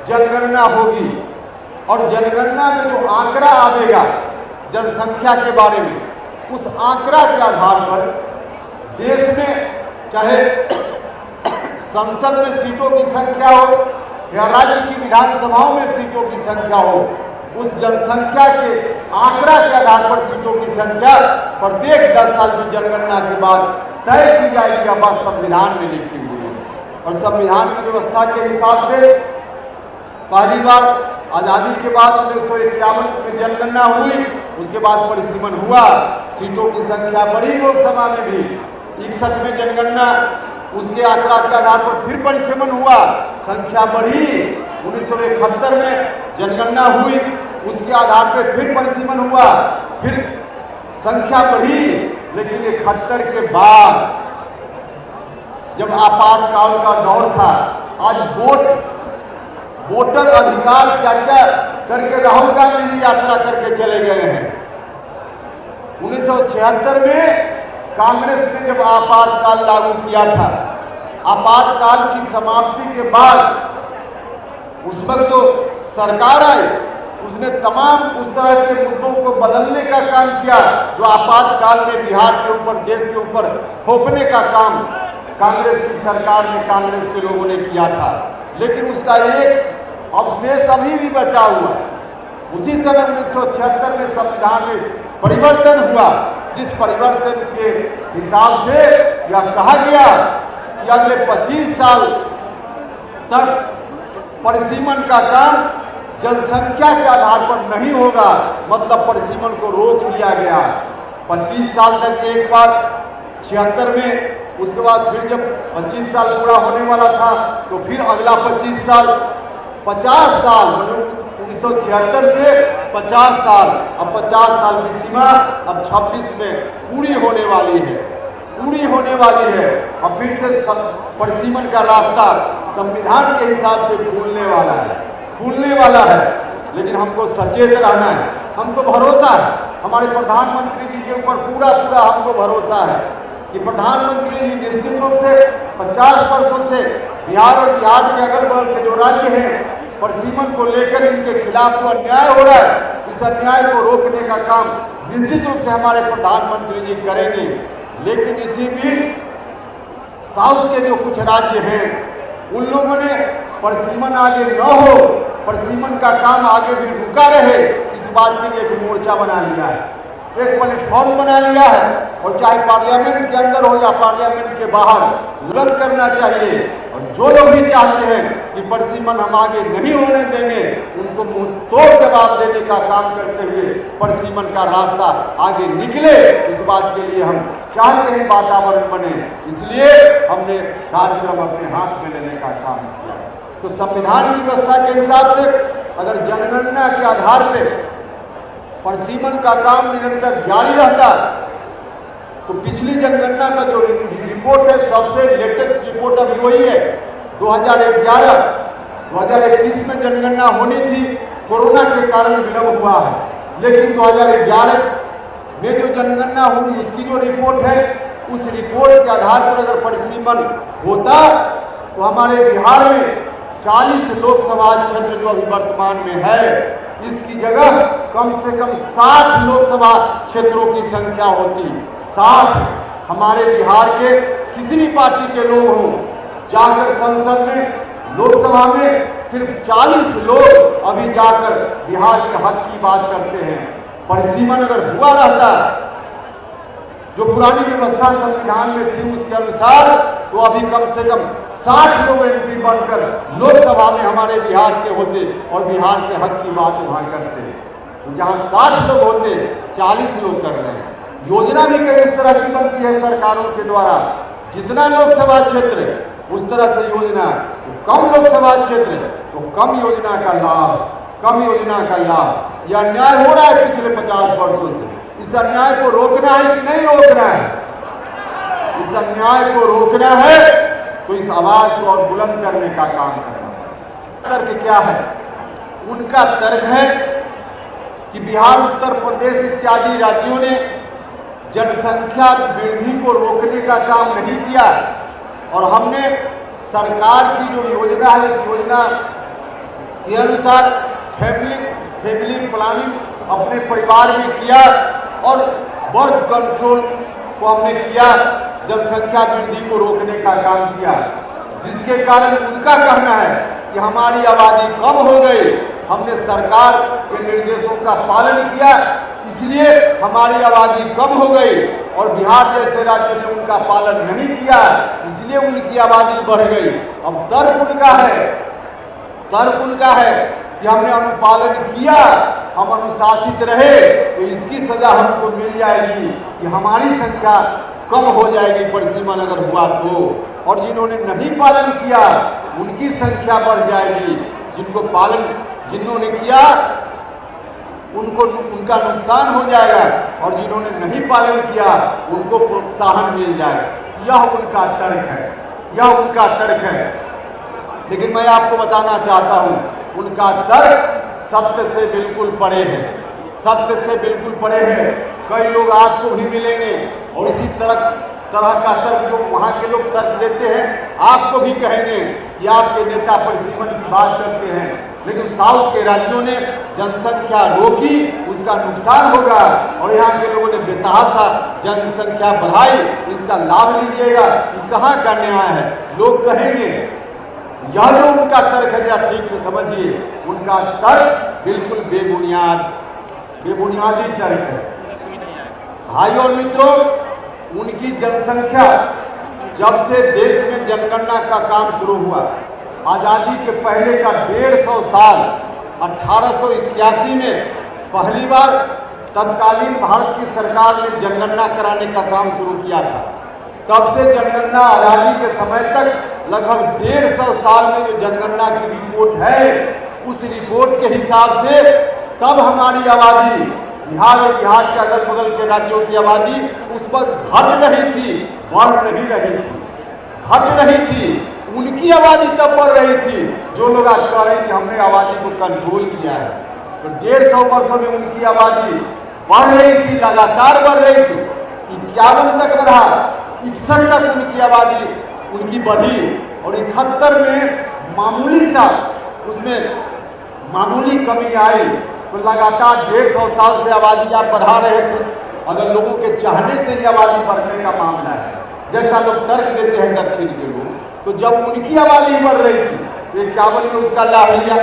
जनगणना होगी और जनगणना में जो आंकड़ा आवेगा जनसंख्या के बारे में, उस आंकड़ा के आधार पर देश में चाहे संसद में सीटों की संख्या हो या राज्य की विधानसभाओं में सीटों की संख्या हो, उस जनसंख्या के आंकड़ा के आधार पर सीटों की संख्या प्रत्येक 10 साल की जनगणना के बाद तय की जाएगी। यह बात संविधान में लिखी हुई है और संविधान की व्यवस्था के हिसाब से पहली बार आज़ादी के बाद 1951 में जनगणना हुई, उसके बाद परिसीमन हुआ, सीटों की संख्या बढ़ी लोकसभा में भी। 61 में जनगणना, उसके आंकड़ा के आधार पर फिर परिसीमन हुआ, संख्या बढ़ी। 1971 में जनगणना हुई, उसके आधार पर फिर परिसीमन हुआ, फिर संख्या बढ़ी। लेकिन 71 के बाद जब आपातकाल का दौर था, आज वोटर अधिकार क्या क्या करके राहुल गांधी जी यात्रा करके चले गए हैं। 1976 में कांग्रेस ने जब आपातकाल लागू किया था, आपातकाल की समाप्ति के बाद उस वक्त तो सरकार आई, उसने तमाम उस तरह के मुद्दों को बदलने का काम किया जो आपातकाल में बिहार के ऊपर, देश के ऊपर थोपने का काम कांग्रेस की सरकार ने, कांग्रेस के लोगों ने किया था। लेकिन उसका एक अवशेष अभी भी बचा हुआ है। उसी समय 1976 में संविधान में परिवर्तन हुआ, जिस परिवर्तन के हिसाब से यह कहा गया कि अगले 25 साल तक परिसीमन का काम जनसंख्या के आधार पर नहीं होगा, मतलब परिसीमन को रोक दिया गया। 25 साल तक एक बार 76 में, उसके बाद फिर जब 25 साल पूरा होने वाला था तो फिर अगला 25 साल, 50 साल, मतलब 1976 से 50 साल, अब 50 साल की सीमा अब 26 में पूरी होने वाली है, पूरी होने वाली है। अब फिर से परिसीमन का रास्ता संविधान के हिसाब से खुलने वाला है, खुलने वाला है। लेकिन हमको सचेत रहना है, हमको भरोसा है, हमारे प्रधानमंत्री जी के ऊपर पूरा हमको भरोसा है कि प्रधानमंत्री जी निश्चित रूप से 50 वर्षों से बिहार और बिहार के अगल बगल के जो राज्य हैं, परिसीमन को लेकर इनके खिलाफ जो अन्याय हो रहा है, इस अन्याय को रोकने का काम निश्चित रूप से हमारे प्रधानमंत्री जी करेंगे। लेकिन इसी बीच साउथ के जो कुछ राज्य हैं, उन लोगों ने परिसीमन आगे न हो, परिसीमन का काम आगे भी रुका रहे, इस बात के लिए एक मोर्चा बना लिया है, एक प्लेटफॉर्म बना लिया है। और चाहे पार्लियामेंट के अंदर हो या पार्लियामेंट के बाहर बुलंद करना चाहिए। और जो लोग भी चाहते हैं कि परिसीमन हम आगे नहीं होने देंगे, उनको मुंह तोड़ जवाब देने का काम करते हुए परिसीमन का रास्ता आगे निकले, इस बात के लिए हम चाहते हैं वातावरण बने। इसलिए हमने कार्यक्रम अपने हाथ में लेने का काम किया। तो संविधान की व्यवस्था के हिसाब से अगर जनगणना के आधार पर परिसीमन का काम निरंतर जारी रहता, तो पिछली जनगणना का जो रिपोर्ट है, सबसे लेटेस्ट रिपोर्ट अभी वही है। 2011 2021 में जनगणना होनी थी, कोरोना के कारण विलंब हुआ है। लेकिन 2011 में जो जनगणना हुई, उसकी जो रिपोर्ट है, उस रिपोर्ट के आधार पर अगर परिसीमन होता तो हमारे बिहार में 40 लोकसभा क्षेत्र जो अभी वर्तमान में है, इसकी जगह कम से कम 60 लोकसभा क्षेत्रों की संख्या होती। 60 हमारे बिहार के किसी भी पार्टी के लोग हों, जाकर संसद में, लोकसभा में सिर्फ 40 लोग अभी जाकर बिहार के हक की बात करते हैं। परिसीमन अगर हुआ रहता, जो पुरानी व्यवस्था संविधान में थी उसके अनुसार, तो अभी कम से कम 60 लोग एमपी बनकर लोकसभा में हमारे बिहार के होते और बिहार के हक की बात वहाँ करते। जहाँ 60 लोग होते, 40 लोग कर रहे हैं। योजना भी कई इस तरह की बनती है सरकारों के द्वारा, जितना लोकसभा क्षेत्र उस तरह से योजना, तो कम लोकसभा क्षेत्र तो कम योजना का लाभ, कम योजना का लाभ। यह अन्याय हो रहा है पिछले 50 वर्षों से। इस अन्याय को रोकना है कि नहीं रोकना है? इस अन्याय को रोकना है तो इस आवाज को और बुलंद करने का काम करना है। तर्क क्या है? उनका तर्क है कि बिहार, उत्तर प्रदेश इत्यादि राज्यों ने जनसंख्या वृद्धि को रोकने का काम नहीं किया और हमने सरकार की जो योजना है, इस योजना के अनुसार फैमिली प्लानिंग अपने परिवार में किया और बर्थ कंट्रोल को हमने किया, जनसंख्या वृद्धि को रोकने का काम किया, जिसके कारण उनका कहना है कि हमारी आबादी कम हो गई। हमने सरकार के निर्देशों का पालन किया, इसलिए हमारी आबादी कम हो गई, और बिहार जैसे राज्य ने उनका पालन नहीं किया, इसलिए उनकी आबादी बढ़ गई। अब तर्क उनका है कि हमने अनुपालन किया, हम अनुशासित रहे, तो इसकी सजा हमको मिल जाएगी कि हमारी संख्या कम हो जाएगी परिसीमन अगर हुआ तो, और जिन्होंने नहीं पालन किया उनकी संख्या बढ़ जाएगी। जिन्होंने किया उनका नुकसान हो जाएगा, और जिन्होंने नहीं पालन किया उनको प्रोत्साहन मिल जाएगा। यह उनका तर्क है। लेकिन मैं आपको बताना चाहता हूं, उनका तर्क सत्य से बिल्कुल परे है। कई लोग आपको भी मिलेंगे और इसी तरह का तर्क जो वहाँ के लोग तर्क देते हैं, आपको भी कहेंगे कि आपके नेता परिसीमन की बात करते हैं, लेकिन साउथ के राज्यों ने जनसंख्या रोकी, उसका नुकसान होगा, और यहाँ के लोगों ने बेतहाशा जनसंख्या बढ़ाई, इसका लाभ लीजिएगा। ये कहाँ का न्याय है? लोग कहेंगे। यह जो उनका तर्क है, जरा ठीक से समझिए, उनका तर्क बिल्कुल बेबुनियादी तर्क है। भाइयों और मित्रों, उनकी जनसंख्या जब से देश में जनगणना का काम शुरू हुआ, आज़ादी के पहले का 150 साल, 1881 में पहली बार तत्कालीन भारत की सरकार ने जनगणना कराने का काम शुरू किया था। तब से जनगणना आज़ादी के समय तक लगभग 150 साल में जो जनगणना की रिपोर्ट है, उस रिपोर्ट के हिसाब से तब हमारी आबादी, बिहार और बिहार के अगल बगल के राज्यों की आबादी उस पर घट रही थी, बढ़ नहीं रही थी। घट रही थी, उनकी आबादी तब बढ़ रही थी। जो लोग आज कह रहे हैं कि हमने आबादी को कंट्रोल किया है, तो 150 वर्षों में उनकी आबादी बढ़ रही थी, लगातार बढ़ रही थी। 51 तक बढ़ा, 61 तक उनकी आबादी उनकी बढ़ी, और 71 में मामूली कमी आई। तो लगातार 150 साल से आबादी आप बढ़ा रहे थे। अगर लोगों के चाहने से ही आबादी बढ़ने का मामला है, जैसा लोग तर्क देते हैं दक्षिण के लोग, तो जब उनकी आबादी बढ़ रही थी, 51 में उसका लाभ लिया।